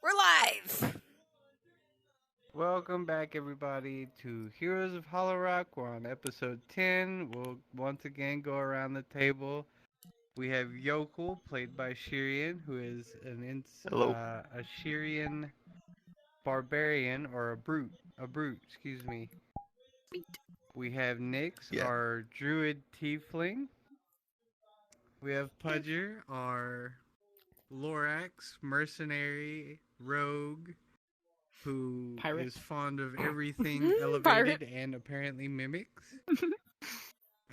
We're live! Welcome back, everybody, to Heroes of Hollowrock. We're on episode 10. We'll once again go around the table. We have Yokel, played by Shirian, who is a Shirian barbarian, or a brute, excuse me. We have Nyx, our druid tiefling. We have Pudger, our Lorax, mercenary, rogue, who is fond of everything elevated and apparently mimics.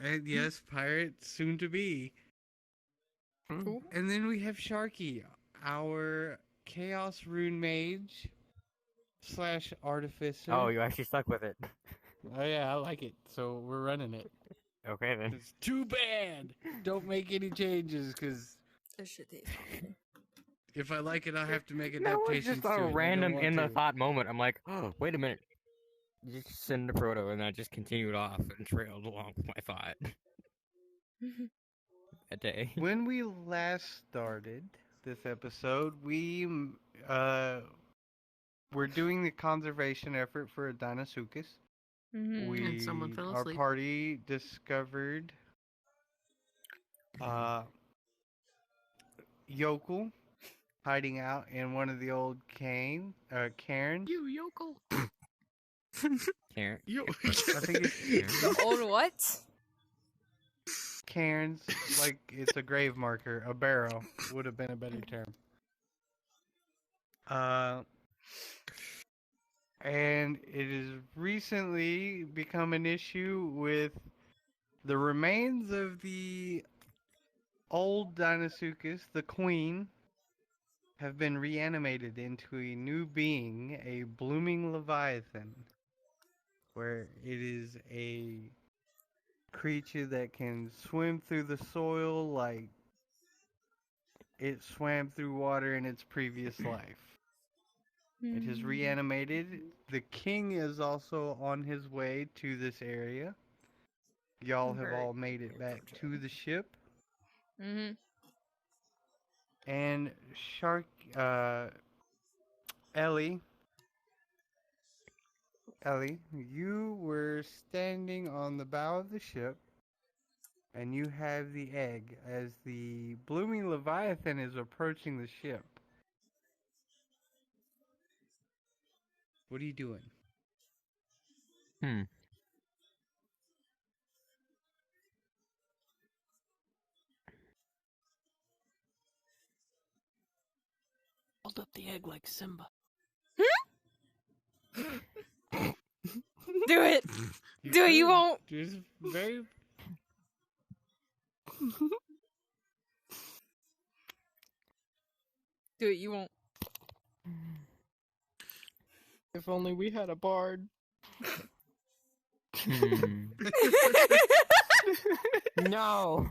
And yes, pirate, soon to be. Cool. And then we have Sharky, our chaos rune mage / artificer. Oh, you actually stuck with it. Oh yeah, I like it, so we're running it. Okay then. It's too bad. Don't make any changes, because if I like it, I'll have to make adaptations. That was just to a it. random in the thought moment. I'm like, oh, wait a minute. Just send the proto, and I just continued off and trailed along with my thought. A day. When we last started this episode, we were doing the conservation effort for a Deinosuchus. And someone fell our asleep. party discovered Yokel hiding out in one of the old cairns. You yokel. Karen. I think it's The old what? cairns, like it's a grave marker. A barrow would have been a better term. And it has recently become an issue with the remains of the old Deinosuchus, the queen, have been reanimated into a new being, a blooming leviathan, where it is a creature that can swim through the soil like it swam through water in its previous life. It is reanimated. The king is also on his way to this area. Y'all have all made it back to the ship. And Ellie, you were standing on the bow of the ship, and you have the egg as the blooming leviathan is approaching the ship. What are you doing? Hold up the egg like Simba. Do it! Do it, you won't! Just very... Do it, you won't. If only we had a bard. No!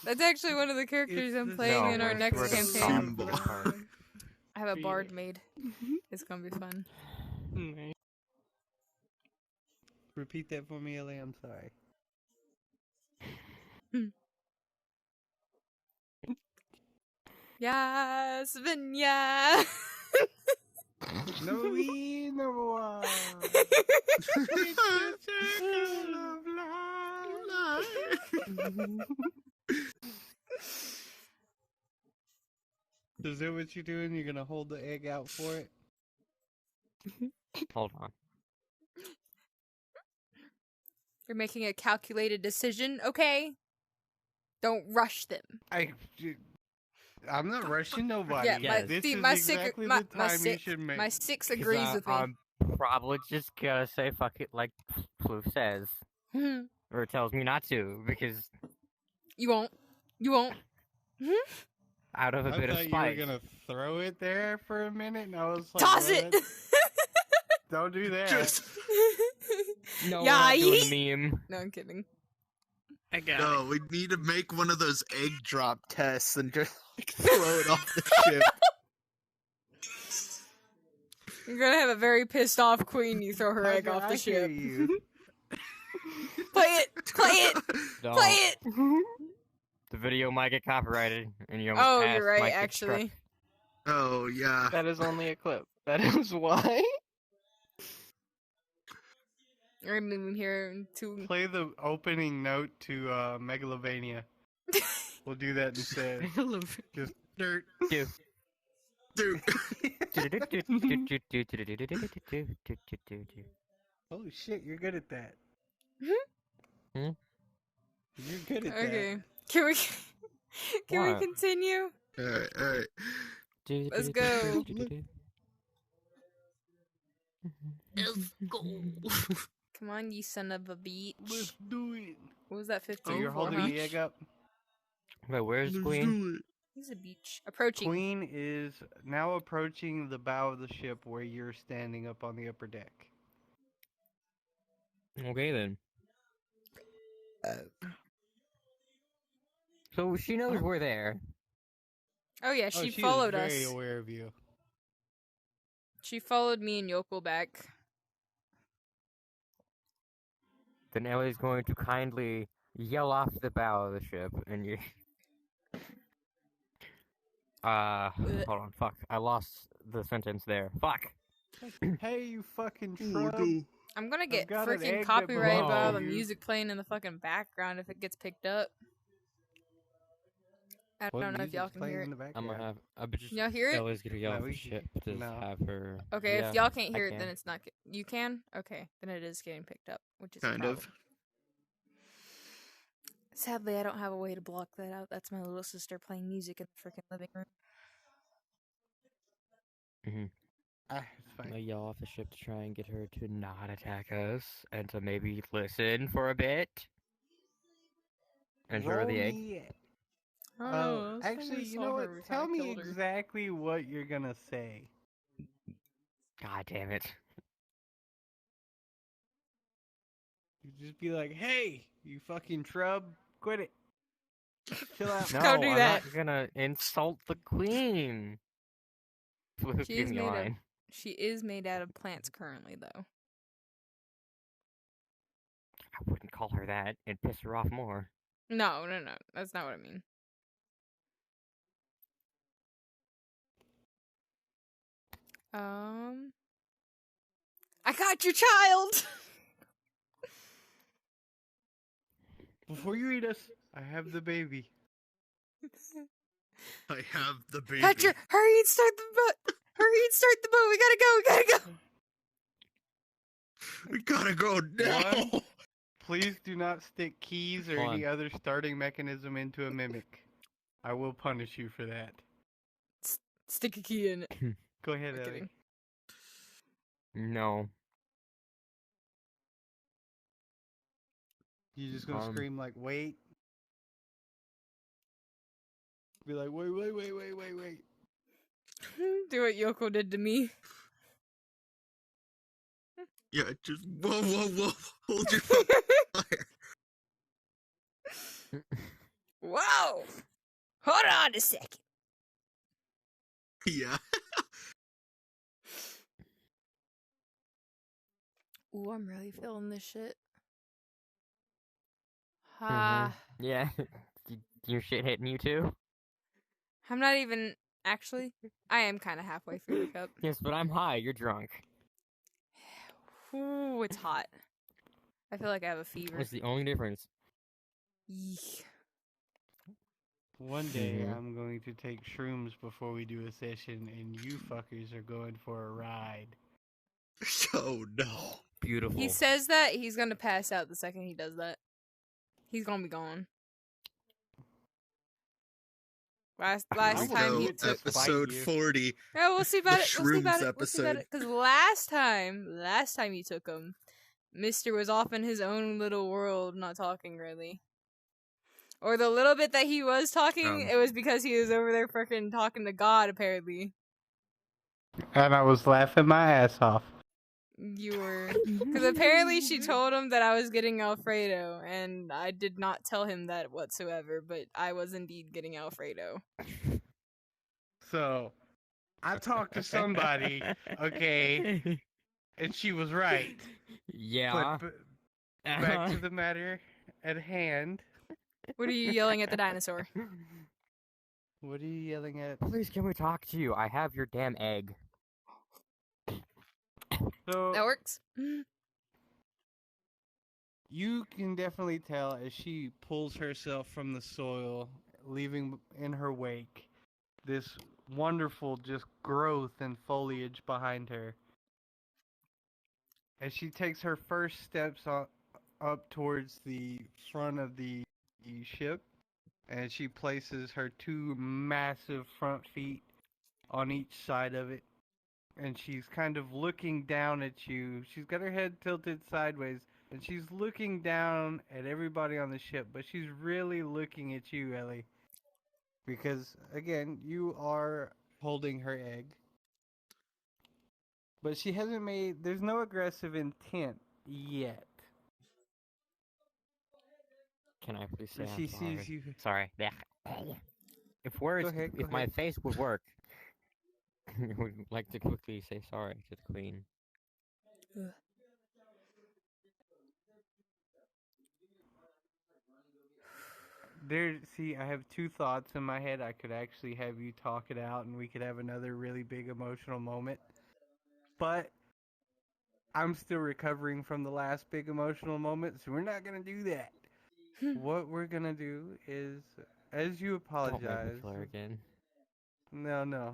That's actually one of the characters I'm playing in our next campaign. I have a bard made. It's gonna be fun. Repeat that for me, Ellie. I'm sorry. Yes, Vinya! No, we number one. Is that what you're doing? You're gonna hold the egg out for it? Hold on. You're making a calculated decision, okay? Don't rush them. I'm not rushing nobody. Yeah, this see, is my exactly sick, the time you should make. my six agrees with me. I'm probably just gonna say fuck it like Floof says. Or tells me not to, because... You won't. You won't. Out of a bit of I thought spite. you were gonna throw it there for a minute, and I was like, Toss it! Don't do that. No, Yeah, we're not doing the meme. No, I'm kidding. I got No, we need to make one of those egg drop tests and just throw it off the ship. You're gonna have a very pissed off queen. You throw her egg off the ship. Play it! Play it! Don't. Play it! The video might get copyrighted, and you Oh, almost you're right, might get actually. struck. Oh yeah. That is only a clip. That is why. I didn't even hear to. Play the opening note to Megalovania. We'll do that instead. Just Dirt. Dude. Dude. Holy shit, you're good at that. Hmm? You're good at Okay. Can we What? continue? Alright. Let's go. Let's go. Come on, you son of a beach. Let's do it. What was that 15? So you're holding huh? the egg up? Wait, where's Let's Queen? do it. He's a beach. Approaching. Queen is now approaching the bow of the ship where you're standing up on the upper deck. Okay then. So she knows we're there. Oh yeah, Oh, she she followed is very us. aware of you. She followed me and Yokel back. Then Ellie's going to kindly yell off the bow of the ship, and you. Hold on, fuck. I lost the sentence there. Fuck! Hey, you fucking Oh, shrub. no. I'm gonna get got an freaking egg that copyrighted by all belongs the to you. music playing in the fucking background if it gets picked up. I What don't know if y'all music's can playing hear in it. the I'm background? gonna have. I just. Y'all hear it? Ellie's gonna yell No, off we the can- ship to no. have her. Okay, yeah, if y'all can't I hear it, can. then it's not. You can? Okay, then it is getting picked up, which is a Kind of. problem. Sadly, I don't have a way to block that out. That's my little sister playing music in the freaking living room. Ah, it's I'm gonna fine. yell off the ship to try and get her to not attack us, and to maybe listen for a bit. And show her Roll the egg. me. Oh, Actually, you know what? Tell me exactly what you're gonna say. God damn it. You just be like, "Hey, you fucking shrub, quit it. Chill out." No, Don't do I'm that. not gonna insult the queen. Please She give is me a made of- line. She is made out of plants currently, though. I wouldn't call her that. It'd piss her off more. No, that's not what I mean. I got your child. Before you eat us, I have the baby. I have the baby. Got your. Hurry and start the boat. Hurry and start the boat. We gotta go. We gotta go now. One. Please do not stick keys or Hold any on. other starting mechanism into a mimic. I will punish you for that. Stick a key in it. Go ahead, I'm Ellie. kidding. No. You just gonna Um, scream like, "Wait"? Be like, "Wait." Do what Yoko did to me. Yeah, just whoa. Hold your fucking fire. Whoa! Hold on a second. Yeah. Ooh, I'm really feeling this shit. Ha. Yeah. Your shit hitting you too? I'm not even. Actually, I am kind of halfway through the cup. Yes, but I'm high. You're drunk. Ooh, it's hot. I feel like I have a fever. That's the only difference. Yeek. One day Mhm. I'm going to take shrooms before we do a session, and you fuckers are going for a ride. Oh no. Beautiful. He says that he's gonna pass out the second he does that. He's gonna be gone. Last I Here we time will go. he do it took. to spite Episode you. 40. Yeah, we'll see about The it. We'll see about shrooms it. We'll see about it. episode. Because last time you took him, Mister was off in his own little world, not talking really. Or the little bit that he was talking, it was because he was over there freaking talking to God, apparently. And I was laughing my ass off. You were. Because apparently she told him that I was getting Alfredo, and I did not tell him that whatsoever, but I was indeed getting Alfredo. So, I talked to somebody, okay, and she was right. Yeah. But back to the matter at hand. What are you yelling at the dinosaur? What are you yelling at? Please, can we talk to you? I have your damn egg. So That works. you can definitely tell as she pulls herself from the soil, leaving in her wake this wonderful just growth and foliage behind her. As she takes her first steps up towards the front of the ship, and she places her two massive front feet on each side of it, and she's kind of looking down at you. She's got her head tilted sideways, and she's looking down at everybody on the ship, but she's really looking at you, Ellie. Because, again, you are holding her egg. But she hasn't made... There's no aggressive intent yet. Can I please say She I'm sorry? sees you... Sorry. If words, Go ahead, if go my ahead. face would work, I would like to quickly say sorry to the queen. See, I have two thoughts in my head. I could actually have you talk it out and we could have another really big emotional moment. But I'm still recovering from the last big emotional moment, so we're not going to do that. What we're going to do is, as you apologize... Don't make me flare again. No.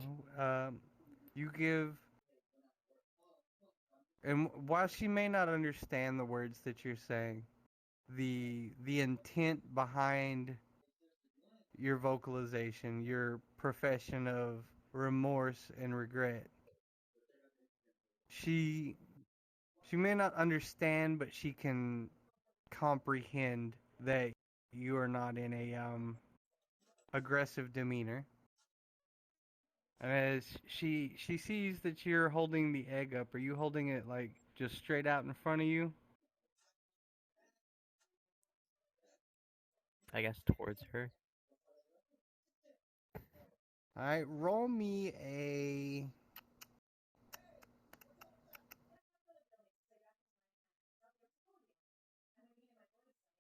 You give... And while she may not understand the words that you're saying, the intent behind your vocalization, your profession of remorse and regret, she may not understand, but she can comprehend that you are not in a aggressive demeanor. And as she sees that you're holding the egg up, are you holding it like just straight out in front of you? I guess towards her. Alright, roll me a...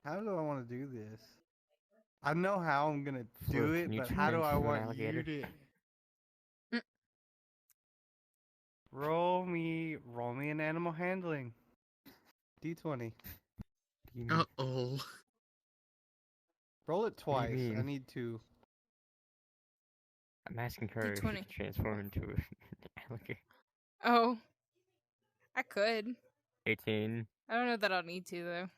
How do I want to do this? I know how I'm gonna do Fleur, it, can you but turn how do I into an want alligator? you to... Roll me an animal handling. D20. You mean, Uh-oh. Roll it what do twice. you I mean? need to. I'm asking her if she D20. can transform into an alligator. Oh. I could. 18. I don't know that I'll need to, though.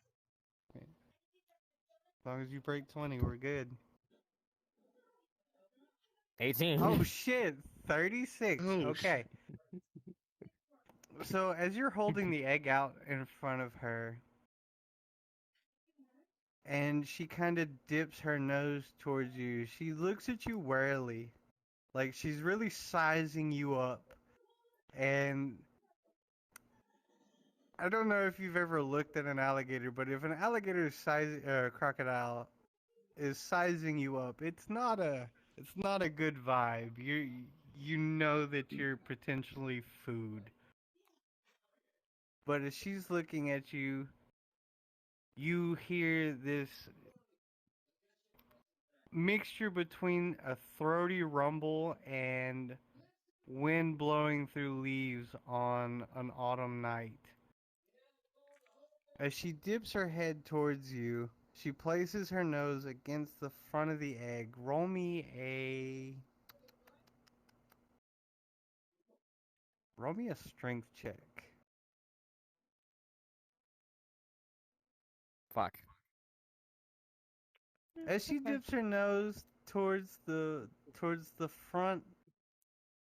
As long as you break 20, we're good. 18. Oh shit! 36. Oh, Okay. So as you're holding the egg out in front of her, and she kind of dips her nose towards you, she looks at you warily, like she's really sizing you up. And I don't know if you've ever looked at an alligator, but if an alligator crocodile is sizing you up, it's not a good vibe. You know that you're potentially food. But as she's looking at you, you hear this mixture between a throaty rumble and wind blowing through leaves on an autumn night. As she dips her head towards you, she places her nose against the front of the egg. Roll me a strength check. Fuck. As she dips her nose towards the front,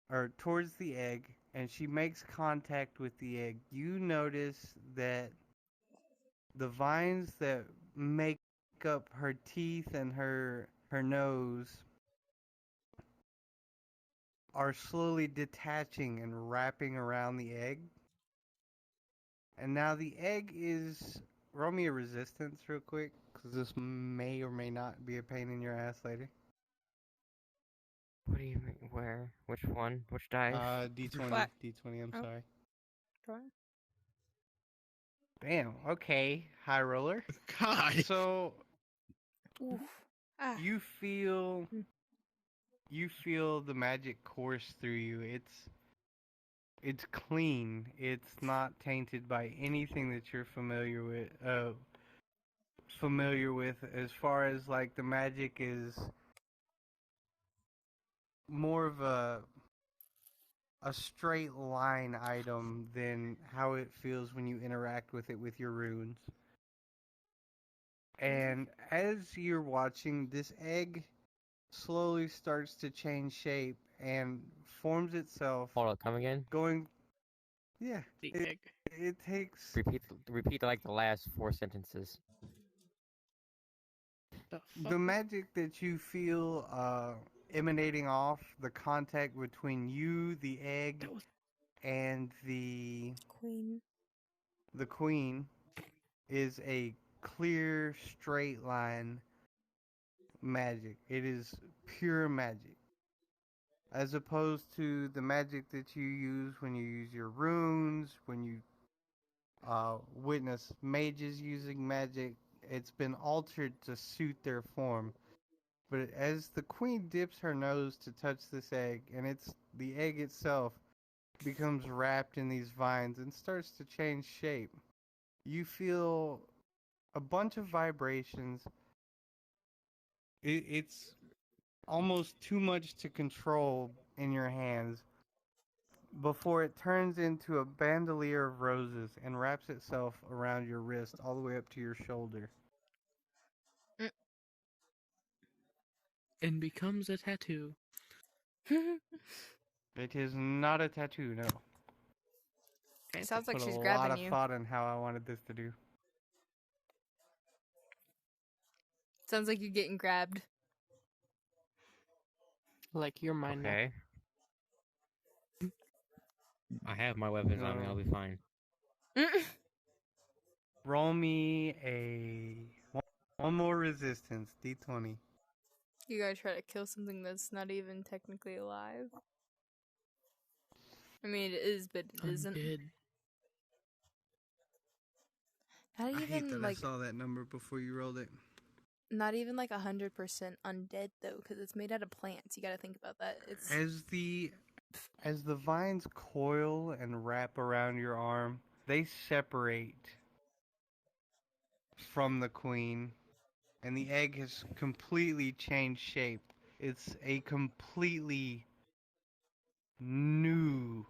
or towards the egg, and she makes contact with the egg, you notice that the vines that make up her teeth and her nose are slowly detaching and wrapping around the egg. And now the egg is... Roll me a resistance real quick, because this may or may not be a pain in your ass later. What do you mean? Where? Which one? Which dice? D20. What? D20, I'm Oh. sorry. Try. Damn, okay, high roller. God. So, Oof. Ah. you feel you feel the magic course through you. It's clean. It's not tainted by anything that you're familiar with as far as like the magic is more of a straight line item than how it feels when you interact with it with your runes. And as you're watching, this egg slowly starts to change shape and forms itself Hold on, come again? going. Yeah, The it, egg. it takes Repeat like the last 4 sentences. The the fuck? magic that you feel emanating off the contact between you, the egg, That was and the queen is a clear straight line magic. It is pure magic. As opposed to the magic that you use when you use your runes, when you witness mages using magic, it's been altered to suit their form. But as the queen dips her nose to touch this egg, and the egg itself becomes wrapped in these vines and starts to change shape, you feel a bunch of vibrations. It's almost too much to control in your hands before it turns into a bandolier of roses and wraps itself around your wrist all the way up to your shoulder. and becomes a tattoo. It is not a tattoo, no. Okay. Sounds like Put a she's lot grabbing of you. thought in how I wanted this to do. Sounds like you're getting grabbed. Like you're mine now. Okay. I have my weapons on me, I'll be fine. Roll me one more resistance, D20. You gotta try to kill something that's not even technically alive. I mean, it is, but it isn't. Undead. Not I hate even that like, I saw that number before you rolled it. not even like 100% undead though, because it's made out of plants. You gotta think about that. It's As the vines coil and wrap around your arm, they separate from the queen, and the egg has completely changed shape. It's a completely new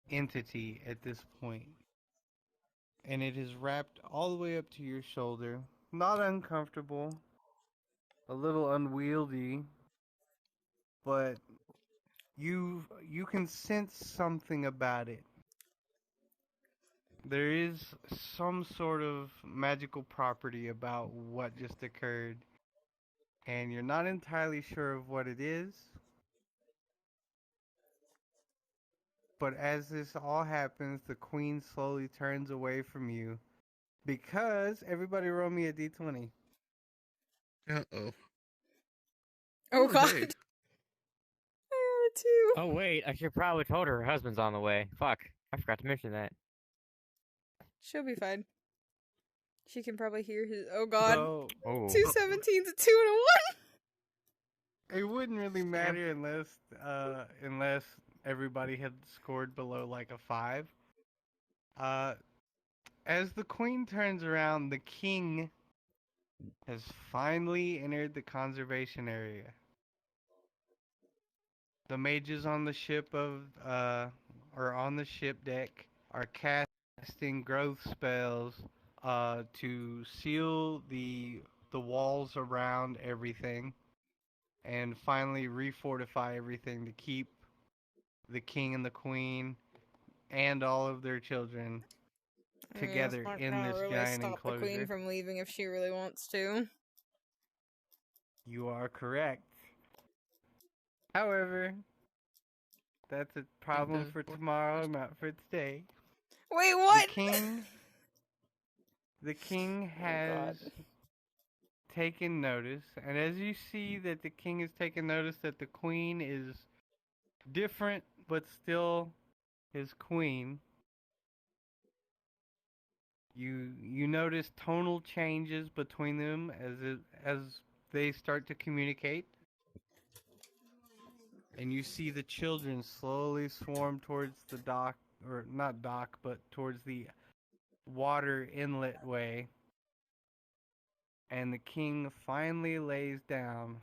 entity at this point. And it is wrapped all the way up to your shoulder. Not uncomfortable, a little unwieldy, but you can sense something about it. There is some sort of magical property about what just occurred, and you're not entirely sure of what it is. But as this all happens, the queen slowly turns away from you because everybody roll me a d20. Uh-oh. oh god. Hey. I got it too. Oh wait, I should probably told her husband's on the way. Fuck, I forgot to mention that. She'll be fine. She can probably hear his. Oh god. So, Oh. 2 17s, a 2 and a 1. it wouldn't really matter unless everybody had scored below like a 5. As the queen turns around, the king has finally entered the conservation area. The mages on the on the ship deck are casting growth spells to seal the walls around everything, and finally refortify everything to keep the king and the queen and all of their children together It's not in gonna this really giant stop the queen enclosure. from leaving if she really wants to. You are correct. However, that's a problem done for for tomorrow, not for today. Wait, what? The king has taken notice, and as you see that the king has taken notice that the queen is different but still his queen, you notice tonal changes between them as they start to communicate. and you see the children slowly swarm towards the dock, or not dock, but towards the water inlet way. And the king finally lays down,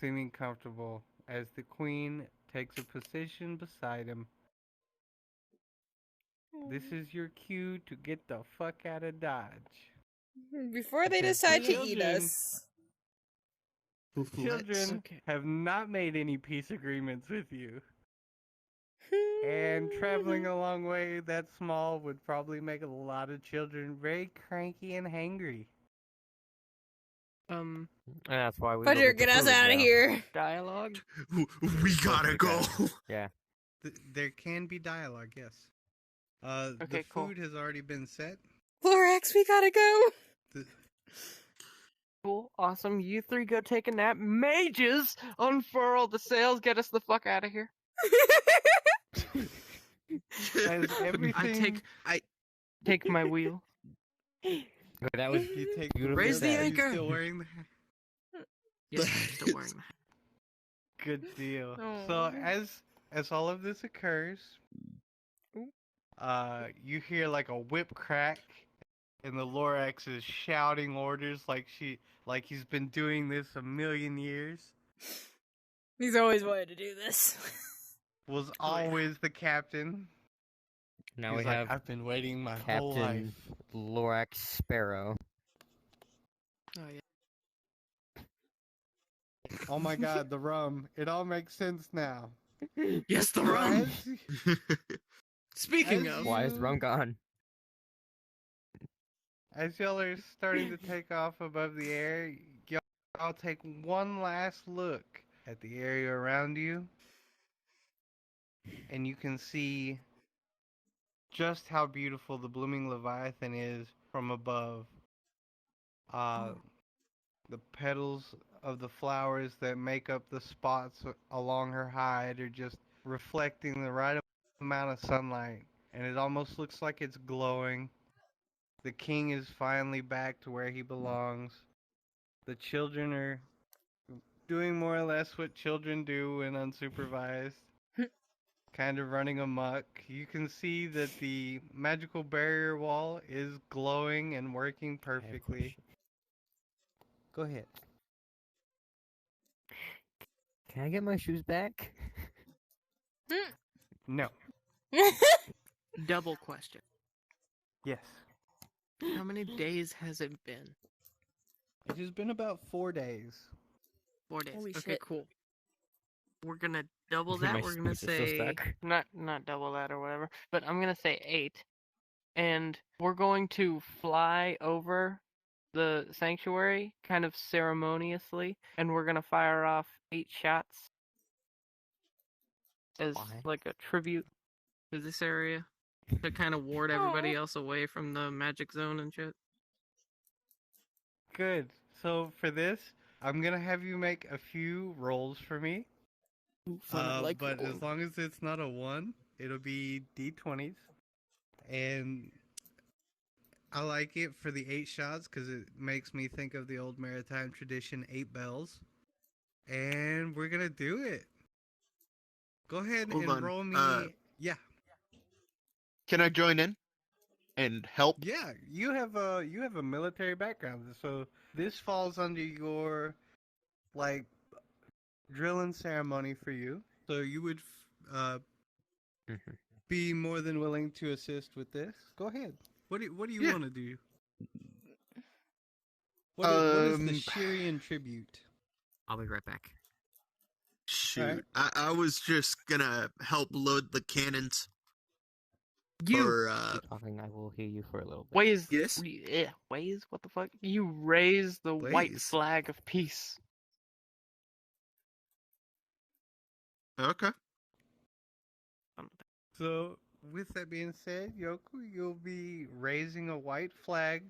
seeming comfortable, as the queen takes a position beside him. This is your cue to get the fuck out of Dodge. Before they Because decide to eat children- us. Children Okay. have not made any peace agreements with you. And traveling a long way that small would probably make a lot of children very cranky and hangry. And that's why we Fudger, get us out of here. Dialogue? We gotta go. Yeah. There can be dialogue, yes. Okay, the cool. food has already been set. Lorax, we gotta go. Cool, awesome. You three go take a nap. Mages, unfurl the sails. Get us the fuck out of here. As everything, Take my wheel. That was you take beautiful. Raise the said. Are you anchor. still wearing the Yes, I'm still wearing that. Good deal. Aw. So as all of this occurs, you hear like a whip crack, and the Lorax is shouting orders like he's been doing this a million years. He's always wanted to do this. Was always the captain. Now He's we like, have I've been waiting my whole life. Captain Lorax Sparrow. Oh yeah. Oh my god, the rum. It all makes sense now. Yes, the So rum. Speaking as of, Why is the rum gone? As y'all are starting to take off above the air, y'all take one last look at the area around you, and you can see just how beautiful the blooming Leviathan is from above. The petals of the flowers that make up the spots along her hide are just reflecting the right amount of sunlight, and it almost looks like it's glowing. The king is finally back to where he belongs. The children are doing more or less what children do when unsupervised. Kind of running amok. You can see that the magical barrier wall is glowing and working I have a perfectly. question. Go ahead. Can I get my shoes back? No. Double question. Yes. How many days has it been? It has been about 4 days. 4 days. Holy Okay, shit. cool. We're gonna double My that. We're gonna speech is still say stuck. not double that or whatever, but I'm gonna say 8, and we're going to fly over the sanctuary kind of ceremoniously, and we're gonna fire off 8 shots as Why? like a tribute to this area to kind of ward everybody else away from the magic zone and shit. Good. So for this, I'm gonna have you make a few rolls for me. Fun, I like but rolling. as long as it's not a 1, it'll be D20s. And I like it for the 8 shots because it makes me think of the old maritime tradition, 8 bells. And we're gonna do it. Go ahead Hold and on, roll me. Yeah, can I join in and help? yeah. You have a military background, so this falls under your like drilling ceremony for you. So you would be more than willing to assist with this. Go ahead. What do you Yeah. want to do? What is the Um, Shirian tribute? I'll be right back. Shoot, I was just gonna help load the cannons. You Or Keep talking, I will hear you for a little bit. Waze. Yes? Waze. What the fuck? You raise the white Waze. flag of peace. okay. So, with that being said, Yoku, you'll be raising a white flag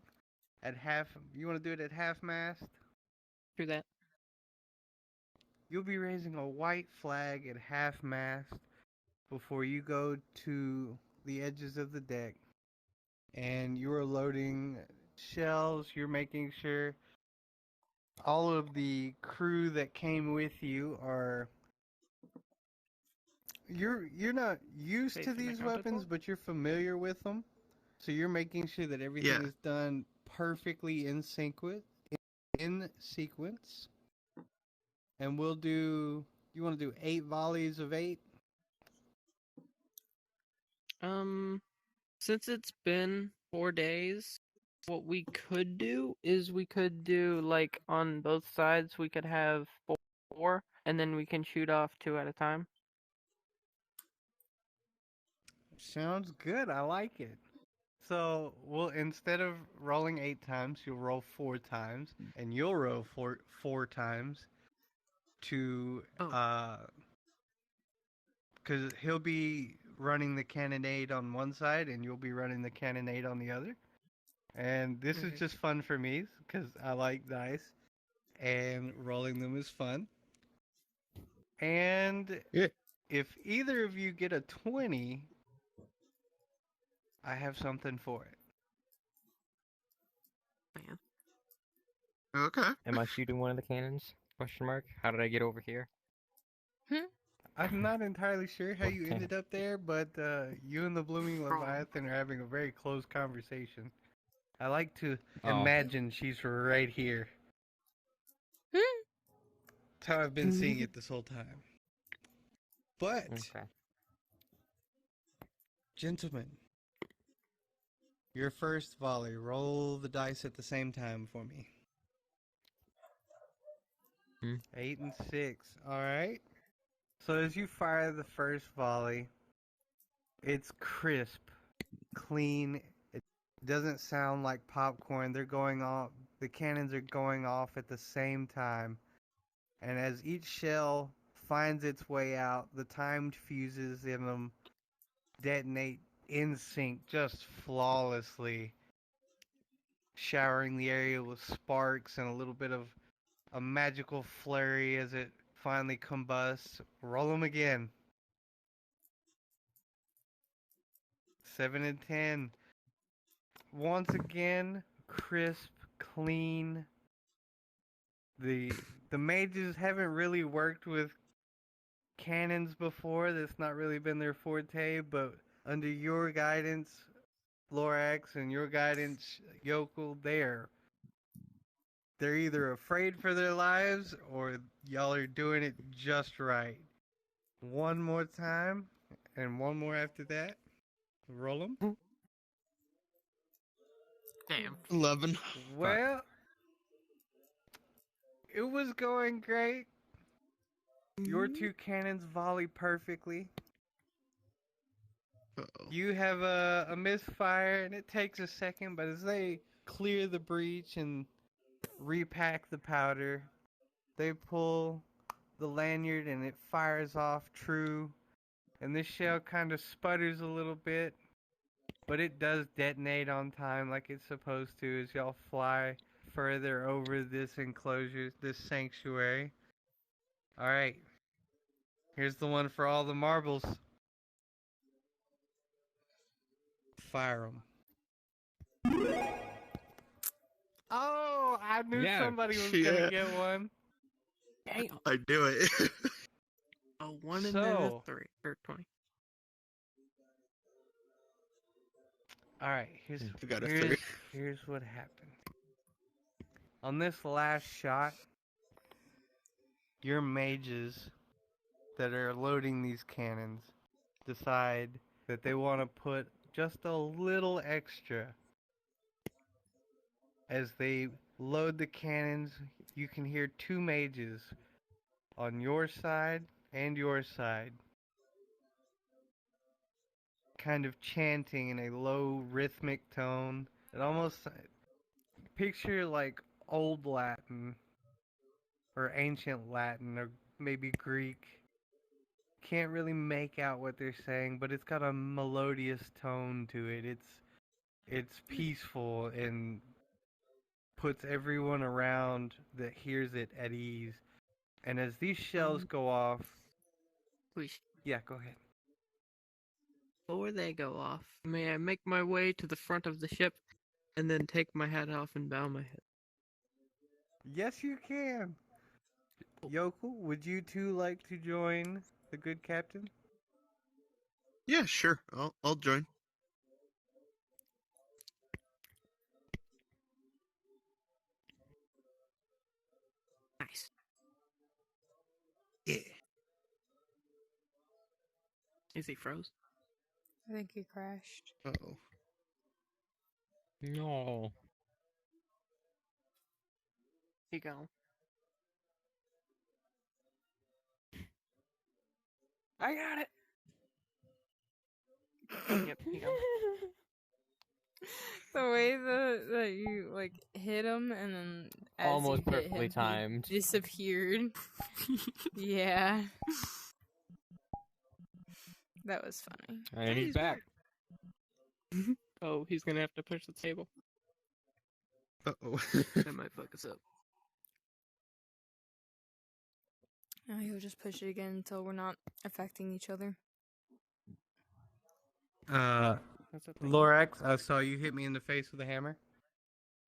at half. You want to do it at half mast? Do that. You'll be raising a white flag at half mast before you go to the edges of the deck. And you are loading shells. You're making sure all of the crew that came with you are you're not used to Taking these accounted weapons, for? but you're familiar with them. So you're making sure that everything Yeah. is done perfectly in sequence. And we'll do. You want to do 8 volleys of 8? Since it's been 4 days, what we could do is we could do like on both sides we could have four, and then we can shoot off 2 at a time. Sounds good. I like it. So we'll instead of rolling 8 times, you'll roll 4 times, and you'll roll four times to Oh. because he'll be running the cannonade on one side, and you'll be running the cannonade on the other. And this is Okay. just fun for me because I like dice, and rolling them is fun. And Yeah. if either of you get a 20, I have something for it. Man. Okay. Am I shooting one of the cannons? Question mark. How did I get over here? I'm not entirely sure how you Okay. ended up there, but you and the Blooming Scroll. Leviathan are having a very close conversation. I like to Oh. imagine she's right here. That's how I've been seeing it this whole time. But, Okay. gentlemen, your first volley, roll the dice at the same time for me. 8 and 6. Alright. So as you fire the first volley, it's crisp, clean. It doesn't sound like popcorn. They're going off. The cannons are going off at the same time. And as each shell finds its way out, the timed fuses in them detonate in sync just flawlessly, showering the area with sparks and a little bit of a magical flurry as it finally combusts. Roll them again. 7 and 10. Once again, crisp, clean. The mages haven't really worked with cannons before. That's not really been their forte, but under your guidance, Lorax, and your guidance, Yokel, they're either afraid for their lives or y'all are doing it just right. One more time, and one more after that. Roll them. Damn. 11. Well, it was going great. Your 2 cannons volley perfectly. Uh-oh. You have a misfire, and it takes a second, but as they clear the breach and repack the powder, they pull the lanyard and it fires off true. And this shell kind of sputters a little bit, but it does detonate on time like it's supposed to as y'all fly further over this enclosure, this sanctuary. Alright, here's the one for all the marbles. Fire them. Oh, I knew Yeah. somebody was Yeah. gonna get one. Damn. I do it. A 1 and then a So- 3 or 20. Alright, I got a 3. here's what happened. On this last shot, your mages that are loading these cannons decide that they want to put just a little extra. As they load the cannons, you can hear 2 mages on your side and your side kind of chanting in a low rhythmic tone. It almost picture like old Latin or ancient Latin or maybe Greek. Can't really make out what they're saying, but it's got a melodious tone to it. It's peaceful and puts everyone around that hears it at ease. And as these shells go off, Please. yeah, go ahead. Before they go off, may I make my way to the front of the ship and then take my hat off and bow my head? Yes, you can. Yokel, would you two like to join the good captain? Yeah, sure. I'll join. Nice. Yeah. Is he froze? I think he crashed. Uh-oh. No. He gone. I got it. Yep, he gone. The way that you like hit him and then as Almost you hit perfectly him, timed. he disappeared. Yeah, that was funny. And he's back. Oh, he's gonna have to push the table. Uh-oh. That might fuck us up. Now he'll just push it again until we're not affecting each other. That's a thing. Lorax, I saw you hit me in the face with a hammer.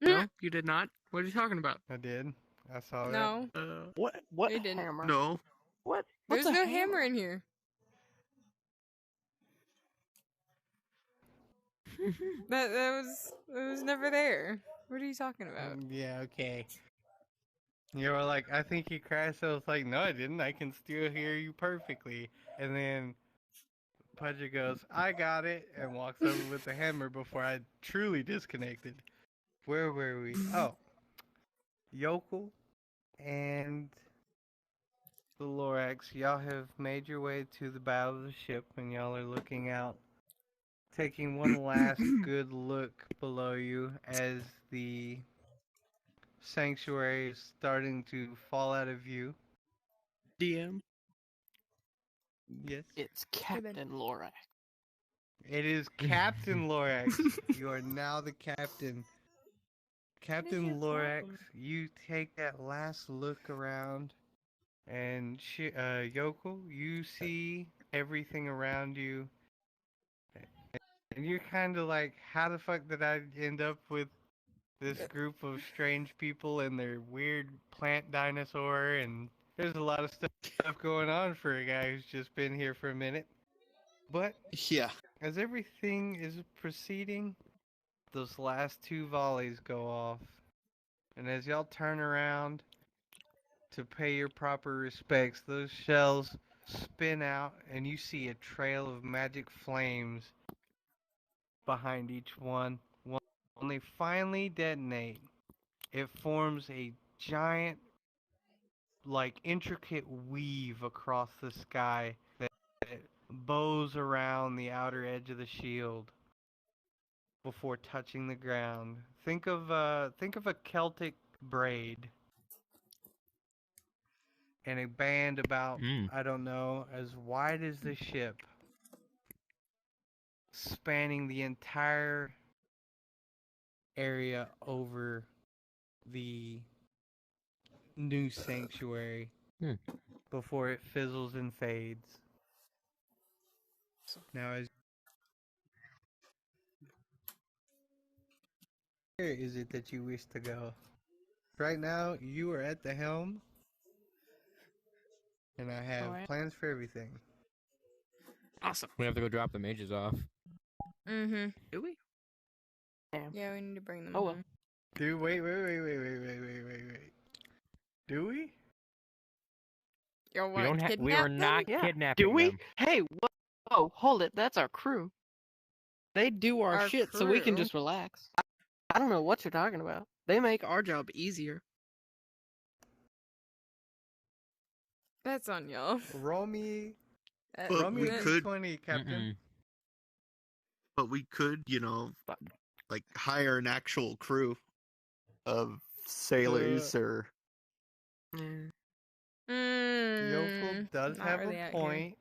No, you did not. What are you talking about? I did. I saw that. No, What You didn't. hammer? No. What? there's What's a no hammer in here. That was never there. What are you talking about? Yeah, okay. You were like, I think he crashed. I was like, no, I didn't. I can still hear you perfectly. And then Pudgy goes, I got it, and walks over with the hammer before I truly disconnected. Where were we? Oh. Yokel and the Lorax, y'all have made your way to the bow of the ship, and y'all are looking out, taking one last good look below you as the sanctuary is starting to fall out of view. DM? Yes. It's been. Captain Lorax. It is Captain Lorax. You are now the captain. Captain your Lorax, problem? you take that last look around, and Yokel, you see everything around you, and you're kind of like, how the fuck did I end up with this group of strange people and their weird plant dinosaur? And there's a lot of stuff going on for a guy who's just been here for a minute. But Yeah. as everything is proceeding, those last two volleys go off. And as y'all turn around to pay your proper respects, those shells spin out and you see a trail of magic flames behind each one. When they finally detonate, it forms a giant, like, intricate weave across the sky that bows around the outer edge of the shield before touching the ground. Think of a Celtic braid and a band about, I don't know, as wide as the ship, spanning the entire area over the new sanctuary before it fizzles and fades. Now, as where is it that you wish to go? Right now, you are at the helm, and I have Alright. plans for everything. Awesome. We have to go drop the mages off. Mm-hmm. Do we? Damn. Yeah, we need to bring them Oh, well. home. Dude, wait. Do we? You're We what? don't. We Kidnap are them? not Yeah. kidnapping Do we? them. Hey, whoa, hold it. That's our crew. They do our Our shit so we can crew? just relax. I don't know what you're talking about. They make our job easier. That's on y'all. Roll me But a we could- d20, Captain. But we could, like hire an actual crew of sailors or Mm. Yokel does not have really a out here. point.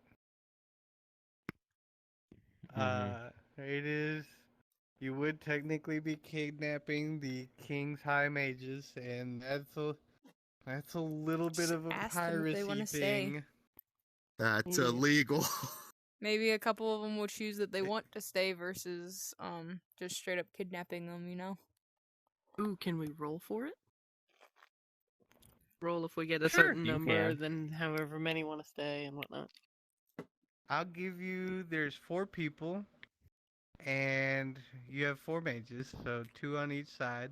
It is. You would technically be kidnapping the King's High Mages, and that's a little bit Just of a ask them if they piracy wanna stay. thing. that's Yeah. illegal. Maybe a couple of them will choose that they want to stay versus just straight up kidnapping them, you know? Ooh, can we roll for it? Roll if we get a Sure, certain you number, can. then however many want to stay and whatnot. I'll give you. There's 4 people, and you have 4 mages, so 2 on each side.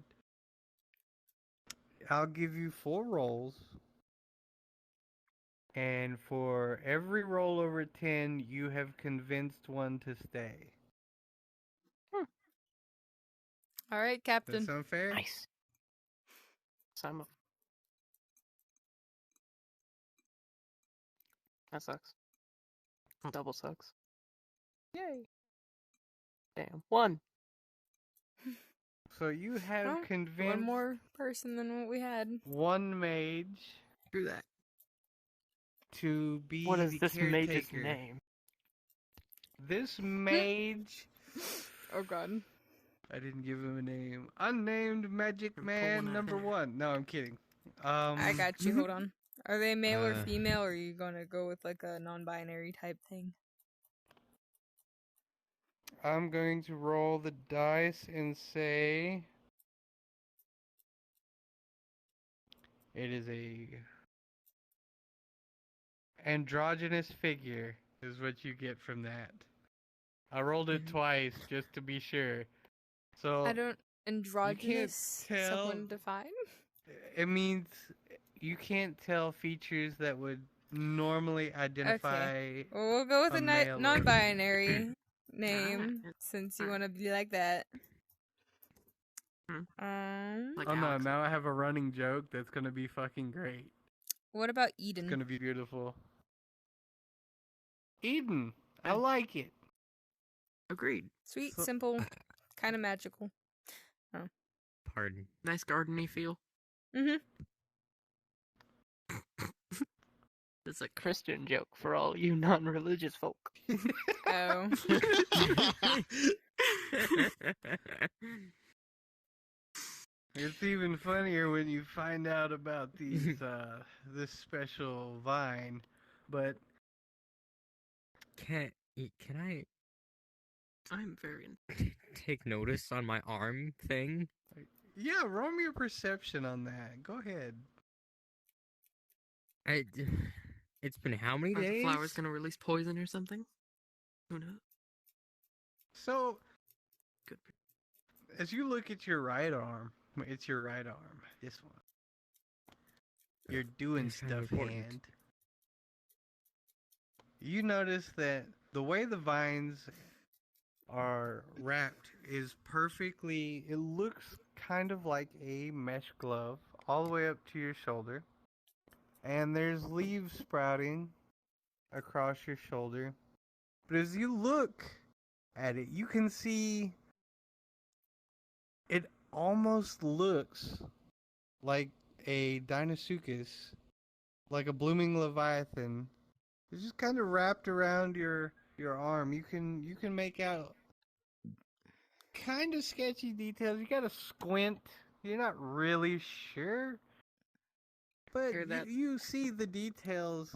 I'll give you 4 rolls, and for every roll over 10, you have convinced one to stay. All right, Does that Captain. sound fair? Nice. Simon. That sucks. Double sucks. Yay. Damn. 1. So you have Well, convinced one more person than what we had. 1 mage Do that. to be What is the this mage's caretaker. name? This mage, Oh god. I didn't give him a name. Unnamed Magic You're Man pulling out number hair. 1. No, I'm kidding. I got you. Hold on. Are they male or Uh. female, or are you gonna go with like a non-binary type thing? I'm going to roll the dice and say it is a androgynous figure is what you get from that. I rolled it twice just to be sure. So I don't androgynous. tell. Someone define. It means you can't tell features that would normally identify. Well, we'll go with A a male or- non-binary name since you want to be like that. Like Oh no, Alex. now I have a running joke that's gonna be fucking great. What about It's Eden? gonna be beautiful. Eden, I Yeah. like it. Agreed. Sweet, So- simple, kind of magical. Pardon. Nice gardeny feel. Mhm. It's a Christian joke for all you non-religious folk. Oh. It's even funnier when you find out about these this special vine. But Can I I'm very. take notice on my arm thing? yeah, roll me a perception on that. Go ahead. It's been how many Are the days? flowers gonna release poison or something? Who knows? So Good. as you look at your right arm, it's your right arm. This one. You're doing It's kind of stuff important. hand. You notice that the way the vines are wrapped is perfectly. It looks kind of like a mesh glove all the way up to your shoulder. And there's leaves sprouting across your shoulder. But as you look at it, you can see it almost looks like a Deinosuchus, like a blooming leviathan. It's just kind of wrapped around your arm. You can make out kind of sketchy details. You gotta squint. You're not really sure, but Hear that? you see the details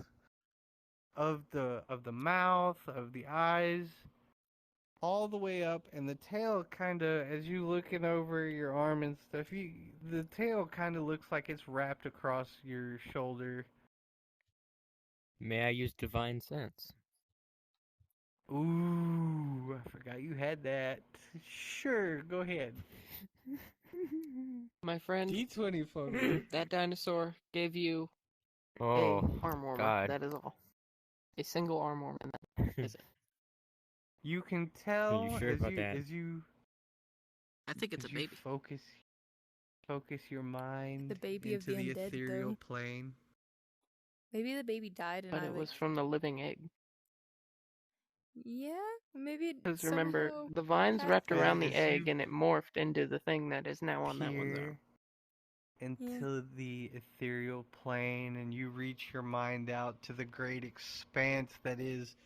of the mouth, of the eyes, all the way up, and the tail kind of, as you looking over your arm and stuff, the tail kind of looks like it's wrapped across your shoulder. May I use divine sense? Ooh, I forgot you had that. Sure, go ahead. My friend, D20 photo. that dinosaur gave you Oh, a arm warmer. God. That is all. A single arm warmer. And that is it. You can tell sure about that? as you I think it's a as you baby. focus your mind The baby of into the the undead, ethereal though. plane. Maybe the baby died and But I it like... was from the living egg. Yeah, maybe it Because remember, somehow the vines passed wrapped through. around the As egg you and it morphed into the thing that is now on that one's Peer arm. into the ethereal plane, and you reach your mind out to the great expanse that is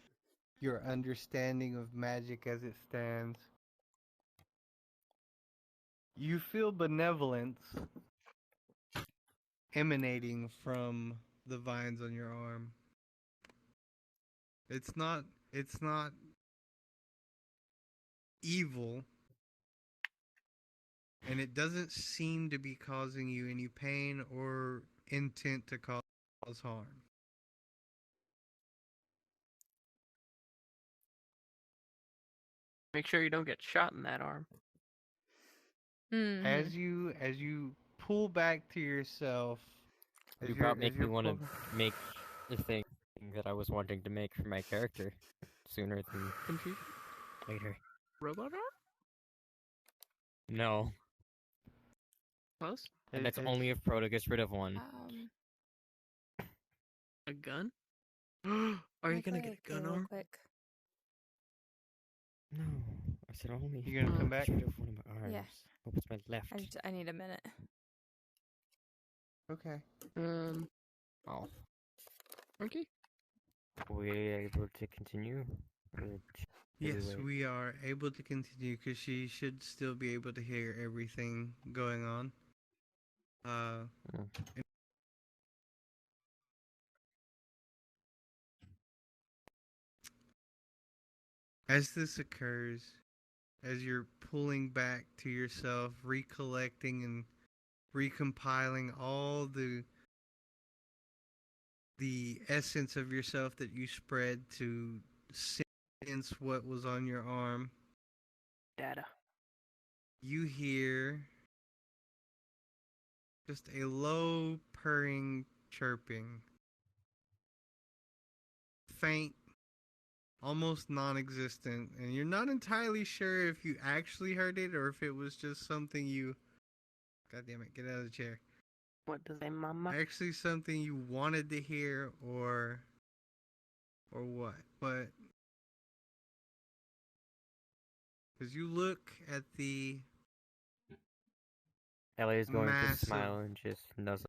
your understanding of magic as it stands. You feel benevolence emanating from the vines on your arm. It's not evil, and it doesn't seem to be causing you any pain or intent to cause harm. Make sure you don't get shot in that arm. Mhm. As you pull back to yourself, You probably make me want to make the thing that I was wanting to make for my character sooner than Confused? later. Robot arm? No, Close? and that's only if Proto gets rid of one. A gun? Are you gonna get a gun real arm? quick? No, I said only. You gonna come back? Get rid of one of my arms. Yeah. Hope it's my left. I need a minute. Okay. Oh, Okay. are we able to continue? Or Yes, wait? we are able to continue because she should still be able to hear everything going on. As this occurs, as you're pulling back to yourself, recollecting and recompiling all the essence of yourself that you spread to sense what was on your arm, Data. you hear just a low purring chirping. Faint, almost non-existent, and you're not entirely sure if you actually heard it or if it was just something you... God damn it, get out of the chair. What does it, mama? Actually something you wanted to hear or what. But as you look at the Ellie is going to massive... smile and just nuzzle